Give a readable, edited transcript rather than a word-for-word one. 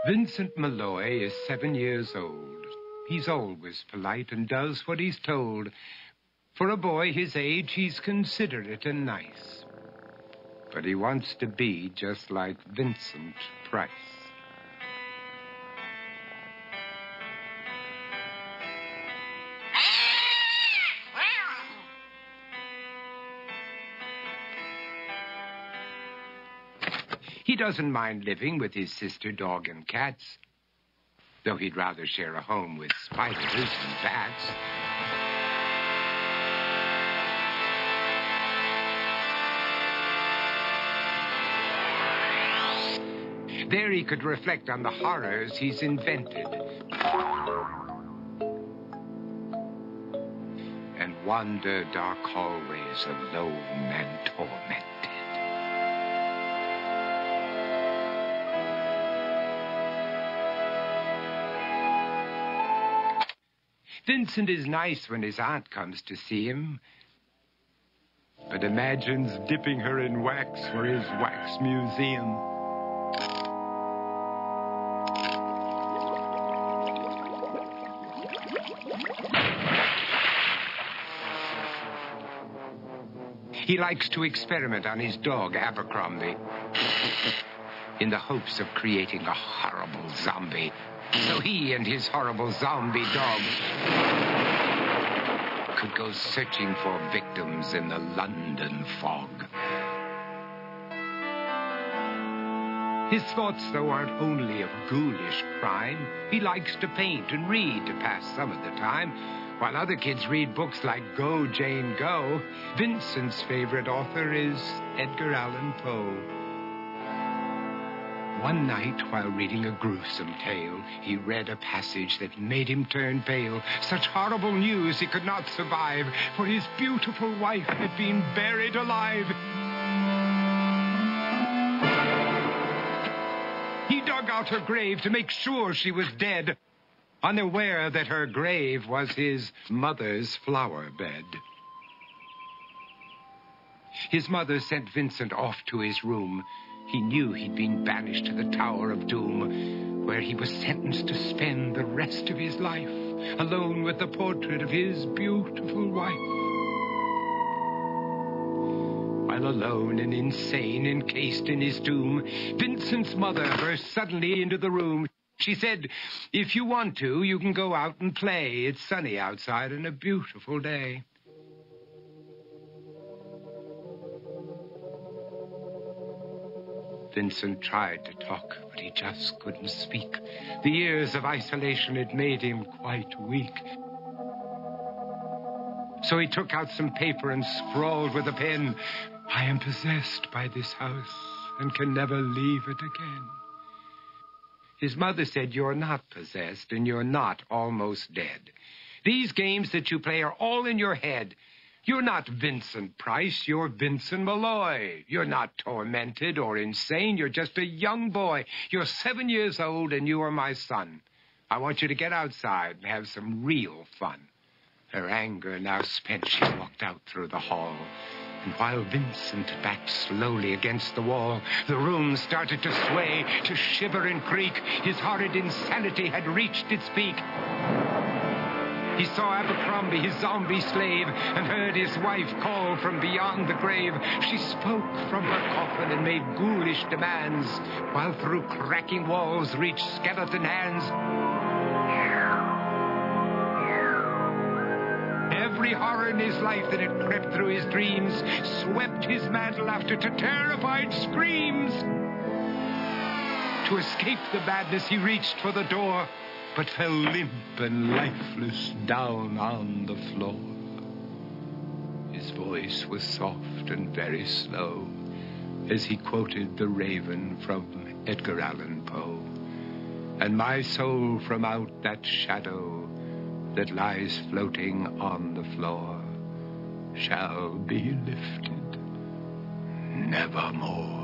Vincent Malloy is 7 years old. He's always polite and does what he's told. For a boy his age, he's considerate and nice. But he wants to be just like Vincent Price. He doesn't mind living with his sister, dog, and cats, though he'd rather share a home with spiders and bats. There he could reflect on the horrors he's invented and wander dark hallways alone and tormented. Vincent is nice when his aunt comes to see him, but imagines dipping her in wax for his wax museum. He likes to experiment on his dog, Abercrombie, in the hopes of creating a horrible zombie, so he and his horrible zombie dog could go searching for victims in the London fog. His thoughts, though, aren't only of ghoulish crime. He likes to paint and read to pass some of the time. While other kids read books like Go, Jane, Go, Vincent's favorite author is Edgar Allan Poe. One night, while reading a gruesome tale, he read a passage that made him turn pale. Such horrible news he could not survive, for his beautiful wife had been buried alive. He dug out her grave to make sure she was dead, unaware that her grave was his mother's flower bed. His mother sent Vincent off to his room. He knew he'd been banished to the Tower of Doom, where he was sentenced to spend the rest of his life alone with the portrait of his beautiful wife. While alone and insane, encased in his tomb, Vincent's mother burst suddenly into the room. She said, "If you want to, you can go out and play. It's sunny outside and a beautiful day." Vincent tried to talk, but he just couldn't speak. The years of isolation had made him quite weak. So he took out some paper and scrawled with a pen, "I am possessed by this house and can never leave it again." His mother said, "You're not possessed and you're not almost dead. These games that you play are all in your head. You're not Vincent Price, you're Vincent Malloy. You're not tormented or insane, you're just a young boy. You're 7 years old and you are my son. I want you to get outside and have some real fun." Her anger now spent, she walked out through the hall. And while Vincent backed slowly against the wall, the room started to sway, to shiver and creak. His horrid insanity had reached its peak. He saw Abercrombie, his zombie slave, and heard his wife call from beyond the grave. She spoke from her coffin and made ghoulish demands, while through cracking walls reached skeleton hands. Every horror in his life that had crept through his dreams swept his mantle after to terrified screams. To escape the madness, he reached for the door, but fell limp and lifeless down on the floor. His voice was soft and very slow as he quoted The Raven from Edgar Allan Poe. "And my soul from out that shadow that lies floating on the floor shall be lifted nevermore."